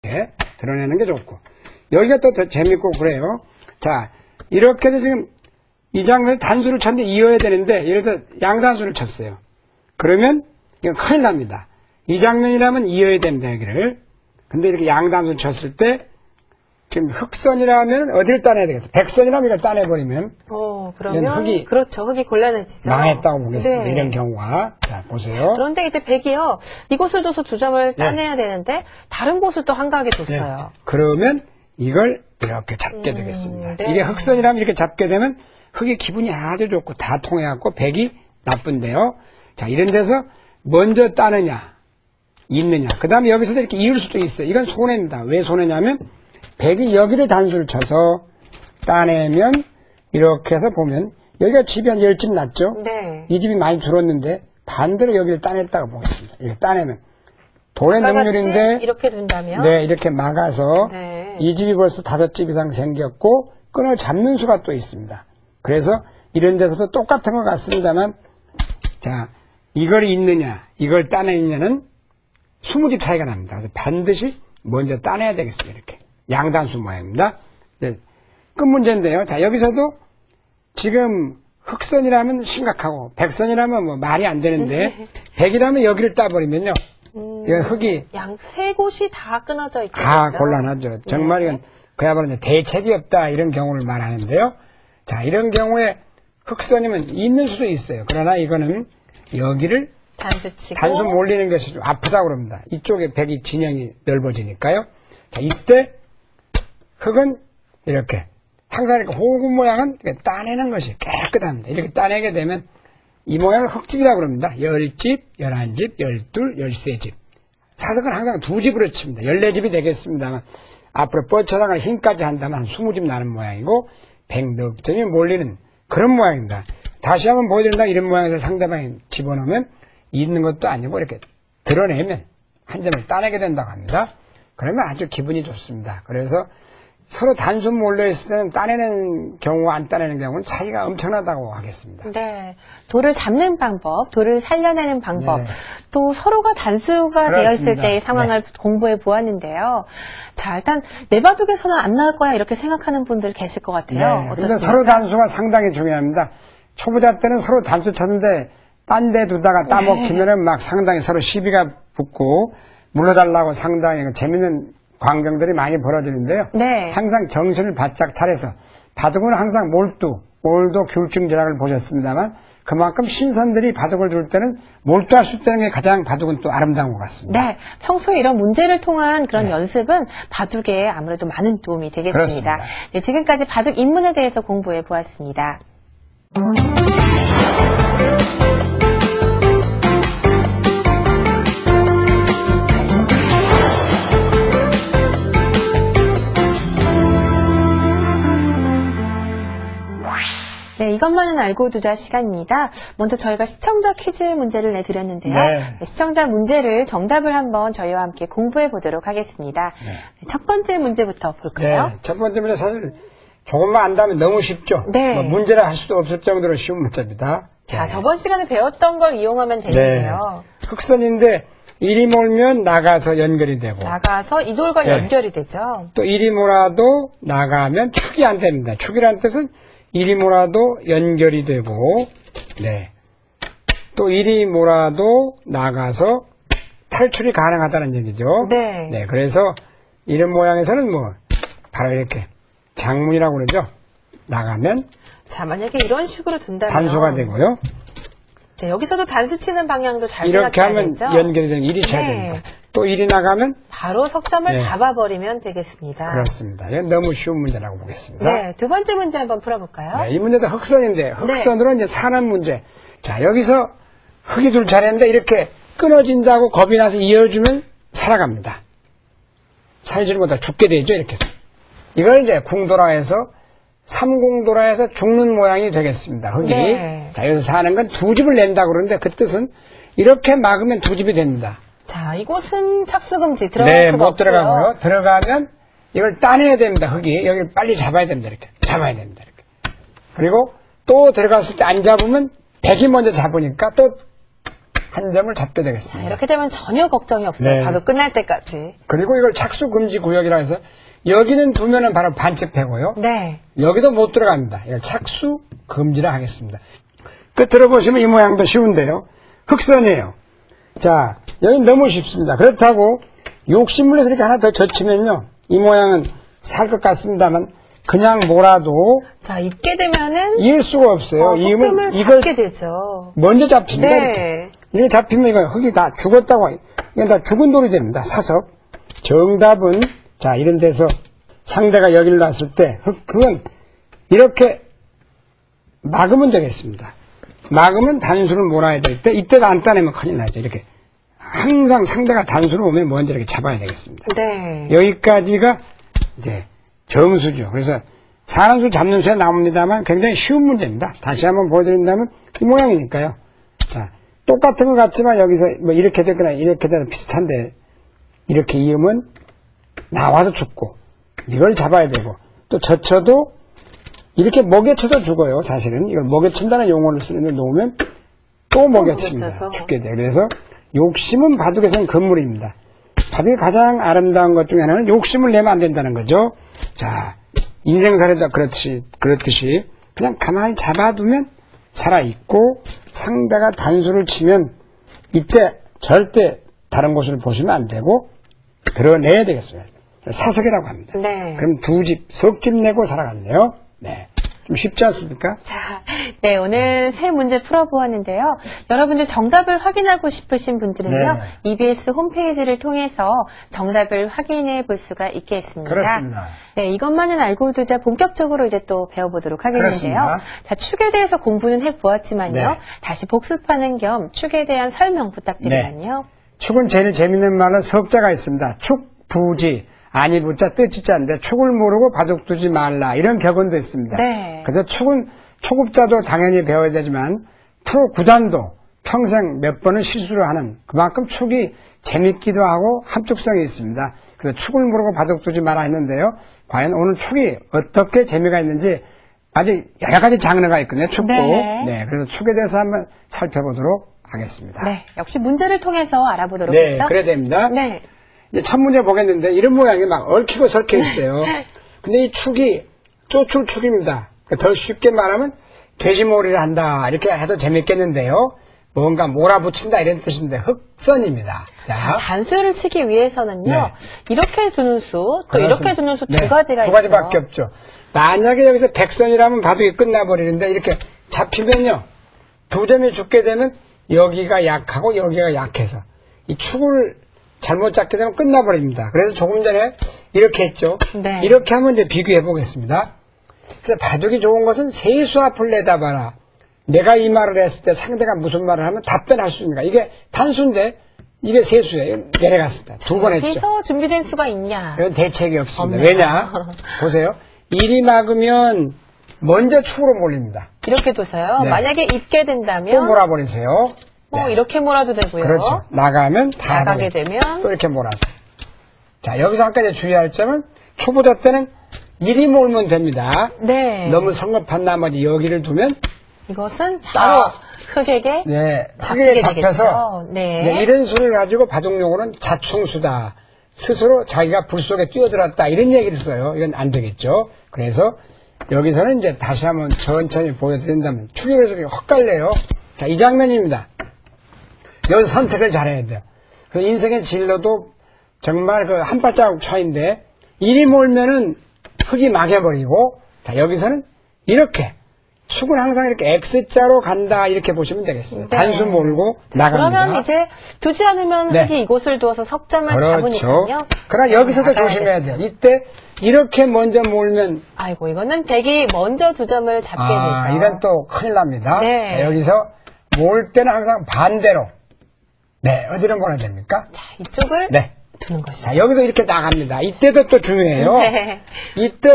드러내는 게 좋고. 여기가 또 더 재밌고 그래요. 자, 이렇게 해서 지금 이 장면에 단수를 쳤는데 이어야 되는데, 예를 들어 양단수를 쳤어요. 그러면 이건 큰일 납니다. 이 장면이라면 이어야 됩니다, 여기를. 근데 이렇게 양단수를 쳤을 때, 지금 흑선이라면 어디를 따내야 되겠어요? 백선이라면 이걸 따내버리면. 그러면. 흑이. 그렇죠. 흑이 곤란해지죠. 망했다고 보겠습니다. 네. 이런 경우가. 자, 보세요. 그런데 이제 백이요. 이곳을 둬서 두 점을 따내야 되는데, 다른 곳을 또 한가하게 뒀어요. 네. 그러면 이걸 이렇게 잡게 되겠습니다. 네. 이게 흑선이라면 이렇게 잡게 되면 흑의 기분이 아주 좋고 다 통해갖고 백이 나쁜데요. 자, 이런 데서 먼저 따느냐, 있느냐. 그 다음에 여기서도 이렇게 이을 수도 있어요. 이건 손해입니다. 왜 손해냐면 백이 여기를 단수를 쳐서 따내면 이렇게 해서 보면 여기가 집이 한 10집 났죠? 네. 이 집이 많이 줄었는데 반대로 여기를 따냈다고 보겠습니다. 이렇게 따내면 돌의 능률인데 이렇게 둔다면 네, 이렇게 막아서 네. 이 집이 벌써 5집 이상 생겼고 끈을 잡는 수가 또 있습니다. 그래서 이런 데서도 똑같은 것 같습니다만, 자, 이걸 잇느냐 이걸 따내느냐는 20집 차이가 납니다. 그래서 반드시 먼저 따내야 되겠습니다. 이렇게 양단수 모양입니다. 네, 끝 문제인데요. 자, 여기서도 지금 흑선이라면 심각하고 백선이라면 뭐 말이 안 되는데 백이라면 여기를 따버리면요, 이건 흑이 양 세 곳이 다 끊어져 있겠죠. 다 곤란하죠. 정말 이건 그야말로 이제 대책이 없다 이런 경우를 말하는데요. 자, 이런 경우에 흑선이면 있는 수도 있어요. 그러나 이거는 여기를 단수 몰리는 것이 좀 아프다고 그럽니다. 이쪽에 백이 진영이 넓어지니까요. 자, 이때 흑은 이렇게 항상 이렇게 호구 모양은 이렇게 따내는 것이 깨끗합니다. 이렇게 따내게 되면 이 모양을 흑집이라고 그럽니다. 10집, 11집, 12, 13집. 사석은 항상 2집으로 칩니다. 14집이 되겠습니다만 앞으로 뻗쳐나갈 힘까지 한다면 한 20집 나는 모양이고 100넉 점이 몰리는 그런 모양입니다. 다시 한번 보여드린다 이런 모양에서 상대방이 집어넣으면 있는 것도 아니고 이렇게 드러내면 한 점을 따내게 된다고 합니다. 그러면 아주 기분이 좋습니다. 그래서 서로 단순 몰려있을 때는 따내는 경우와 안 따내는 경우는 차이가 엄청나다고 하겠습니다. 네. 돌을 잡는 방법, 돌을 살려내는 방법, 네. 또 서로가 단수가 그렇습니다. 되었을 때의 상황을 공부해 보았는데요. 자, 일단 내 바둑에서는 안 나올 거야 이렇게 생각하는 분들 계실 것 같아요. 그런데 서로 단수가 상당히 중요합니다. 초보자 때는 서로 단수 쳤는데 딴 데 두다가 따먹히면은 막 상당히 서로 시비가 붙고 물러달라고 상당히 재밌는 광경들이 많이 벌어지는데요. 네. 항상 정신을 바짝 차려서 바둑은 항상 몰도 귤증지락을 보셨습니다만 그만큼 신선들이 바둑을 둘 때는 몰두할 수 있다는 게 가장 바둑은 또 아름다운 것 같습니다. 네. 평소에 이런 문제를 통한 그런 연습은 바둑에 아무래도 많은 도움이 되겠습니다. 그렇습니다. 네, 지금까지 바둑 입문에 대해서 공부해 보았습니다. 네, 이것만은 알고 두자 시간입니다. 먼저 저희가 시청자 퀴즈 문제를 내드렸는데요. 네, 시청자 문제를 정답을 한번 저희와 함께 공부해 보도록 하겠습니다. 네, 첫 번째 문제부터 볼까요? 네, 첫 번째 문제 사실 조금만 안다면 너무 쉽죠. 네. 뭐 문제라 할 수도 없을 정도로 쉬운 문제입니다. 자, 저번 시간에 배웠던 걸 이용하면 되는데요. 네. 흑선인데 이리 몰면 나가서 연결이 되고 나가서 이 돌과 연결이 되죠. 또 이리 몰아도 나가면 축이 안 됩니다. 축이란 뜻은 이리 몰아도 연결이 되고, 네. 또 이리 몰아도 나가서 탈출이 가능하다는 얘기죠. 네. 네. 그래서 이런 모양에서는 뭐 바로 이렇게 장문이라고 그러죠. 나가면 자, 만약에 이런 식으로 둔다면 단수가 되고요. 네, 여기서도 단수 치는 방향도 잘 이렇게 하면 생각해야겠죠? 연결이 되는 이리 쳐야 됩니다. 또 이리 나가면 바로 석점을 네. 잡아버리면 되겠습니다. 그렇습니다. 이건 너무 쉬운 문제라고 보겠습니다. 네, 두 번째 문제 한번 풀어볼까요? 네, 이 문제도 흑선인데 흑선으로 이제 사는 문제. 자, 여기서 흑이 둘 차례인데 이렇게 끊어진다고 겁이 나서 이어주면 살아갑니다. 살지를 못하고 죽게 되죠. 이렇게 해서. 이걸 이제 궁도라해서 삼궁도라해서 죽는 모양이 되겠습니다. 흑이. 네. 자, 여기서 사는 건 2집을 낸다고 그러는데 그 뜻은 이렇게 막으면 2집이 됩니다. 자, 이곳은 착수금지 들어갈 네, 수가 못 없고요. 들어가고요. 들어가면 이걸 따내야 됩니다. 흑이. 여기 빨리 잡아야 됩니다. 이렇게. 잡아야 됩니다. 이렇게. 그리고 또 들어갔을 때 안 잡으면 백이 먼저 잡으니까 또 한 점을 잡게 되겠습니다. 이렇게 되면 전혀 걱정이 없어요. 네. 바로 끝날 때까지. 그리고 이걸 착수 금지 구역이라 해서 여기는 두면은 바로 반칙패고요. 네. 여기도 못 들어갑니다. 이걸 착수 금지라 하겠습니다. 끝으로 보시면 이 모양도 쉬운데요. 흑선이에요. 자, 여기 너무 쉽습니다. 그렇다고 욕심을 내서 이렇게 하나 더 젖히면요. 이 모양은 살 것 같습니다만 그냥 몰아도 자, 잊게 되면은 이을 수가 없어요. 속점을 이걸 잡게 되죠. 먼저 잡힙니다. 네. 이렇게 잡히면 이거 흙이 다 죽었다고, 이건 다 죽은 돌이 됩니다. 사석. 정답은, 자, 이런 데서 상대가 여기를 놨을 때, 그건 이렇게 막으면 되겠습니다. 막으면 단수를 몰아야 될 때, 이때도 안 따내면 큰일 나죠. 이렇게. 항상 상대가 단수를 오면 먼저 이렇게 잡아야 되겠습니다. 네. 여기까지가 이제 정수죠. 그래서 사람수 잡는 수에 나옵니다만 굉장히 쉬운 문제입니다. 다시 한번 보여드린다면 이 모양이니까요. 자, 똑같은 것 같지만 여기서 뭐 이렇게 되거나 이렇게 되거나 비슷한데 이렇게 이으면 나와도 죽고 이걸 잡아야 되고 또 젖혀도 이렇게 먹여 쳐도 죽어요. 사실은 이걸 먹여 친다는 용어를 쓰는데 놓으면 또 먹여 칩니다. 죽게 돼요. 그래서 욕심은 바둑에서는 금물입니다. 바둑의 가장 아름다운 것 중에 하나는 욕심을 내면 안 된다는 거죠. 자, 인생살이다 그렇듯이 그냥 가만히 잡아두면 살아있고 상대가 단수를 치면 이때 절대 다른 곳을 보시면 안 되고 드러내야 되겠어요. 사석이라고 합니다. 네. 그럼 두 집, 석 집 내고 살아갔네요. 네. 좀 쉽지 않습니까? 자, 네, 오늘 세 문제 풀어보았는데요. 여러분들 정답을 확인하고 싶으신 분들은요, 네. EBS 홈페이지를 통해서 정답을 확인해 볼 수가 있겠습니다. 그렇습니다. 네, 이것만은 알고 두자 본격적으로 이제 또 배워보도록 하겠는데요. 그렇습니다. 자, 축에 대해서 공부는 해보았지만요, 네. 다시 복습하는 겸 축에 대한 설명 부탁드리면요. 축은 제일 재밌는 말은 석자가 있습니다. 축, 부지, 아니 부자, 뜻이 자인데 축을 모르고 바둑 두지 말라 이런 격언도 있습니다. 네. 그래서 축은 초급자도 당연히 배워야 되지만 프로 구단도 평생 몇 번은 실수를 하는 그만큼 축이 재밌기도 하고 함축성이 있습니다. 그래서 축을 모르고 바둑 두지 마라 했는데요. 과연 오늘 축이 어떻게 재미가 있는지 아주 여러 가지 장르가 있거든요. 축구. 네. 그래서 축에 대해서 한번 살펴보도록 하겠습니다. 네, 역시 문제를 통해서 알아보도록 네, 하죠. 그래야 됩니다. 네. 이제 첫 문제 보겠는데 이런 모양이 막 얽히고 설켜 있어요. 근데 이 축이 쪼출축입니다. 더 쉽게 말하면 돼지몰이를 한다 이렇게 해도 재밌겠는데요. 뭔가 몰아붙인다 이런 뜻인데 흑선입니다. 자, 단수를 치기 위해서는요. 네. 이렇게 두는 수, 또 그렇습니다. 이렇게 두는 수 두 네, 가지가 두 가지밖에 있죠. 없죠. 만약에 여기서 백선이라면 바둑이 끝나버리는데 이렇게 잡히면요. 두 점이 죽게 되면 여기가 약하고 여기가 약해서 이 축을 잘못 잡게 되면 끝나버립니다. 그래서 조금 전에 이렇게 했죠. 네. 이렇게 하면 이제 비교해 보겠습니다. 그래서 바둑이 좋은 것은 세수 앞을 내다봐라. 내가 이 말을 했을 때 상대가 무슨 말을 하면 답변할 수 있는가. 이게 단수인데 이게 세수예요. 내려갔습니다. 두 번 했죠. 여기서 준비된 수가 있냐? 이건 대책이 없습니다. 없네요. 왜냐? 보세요. 일이 막으면 먼저 축으로 몰립니다. 이렇게 둬서요. 네. 만약에 잊게 또 된다면 몰아버리세요. 뭐 네. 이렇게 몰아도 되고요. 그렇죠. 나가면 다 나가게 버려요. 되면 또 이렇게 몰아서. 자, 여기서 한 가지 주의할 점은 초보자 때는 일이 몰면 됩니다. 네. 너무 성급한 나머지 여기를 두면 이것은 바로 흙에게 흙에 잡히게 잡혀서 되겠죠. 네. 이런 수를 가지고 바둑용어는 자충수다. 스스로 자기가 불 속에 뛰어들었다. 이런 얘기를 써요. 이건 안 되겠죠. 그래서 여기서는 이제 다시 한번 천천히 보여드린다면 축에서 헛갈려요. 자, 이 장면입니다. 여기서 선택을 잘해야 돼요. 그 인생의 진로도 정말 그 한 발자국 차이인데 일이 몰면은 흙이 막혀버리고 자, 여기서는 이렇게 축은 항상 이렇게 X자로 간다 이렇게 보시면 되겠습니다. 네. 단수 몰고 나갑니다. 그러면 이제 두지 않으면 네. 흙이 이곳을 두어서 석점을 그렇죠. 잡으니까요. 그러나 여기서도 나가야 조심해야 돼요. 이때 이렇게 먼저 몰면 아이고 이거는 댁이 먼저 두 점을 잡게 되죠. 이건 또 큰일 납니다. 네. 여기서 몰 때는 항상 반대로 어디로 몰아야 됩니까? 자, 이쪽을 네. 두는 것이죠. 자, 여기도 이렇게 나갑니다. 이때도 또 중요해요. 네. 이때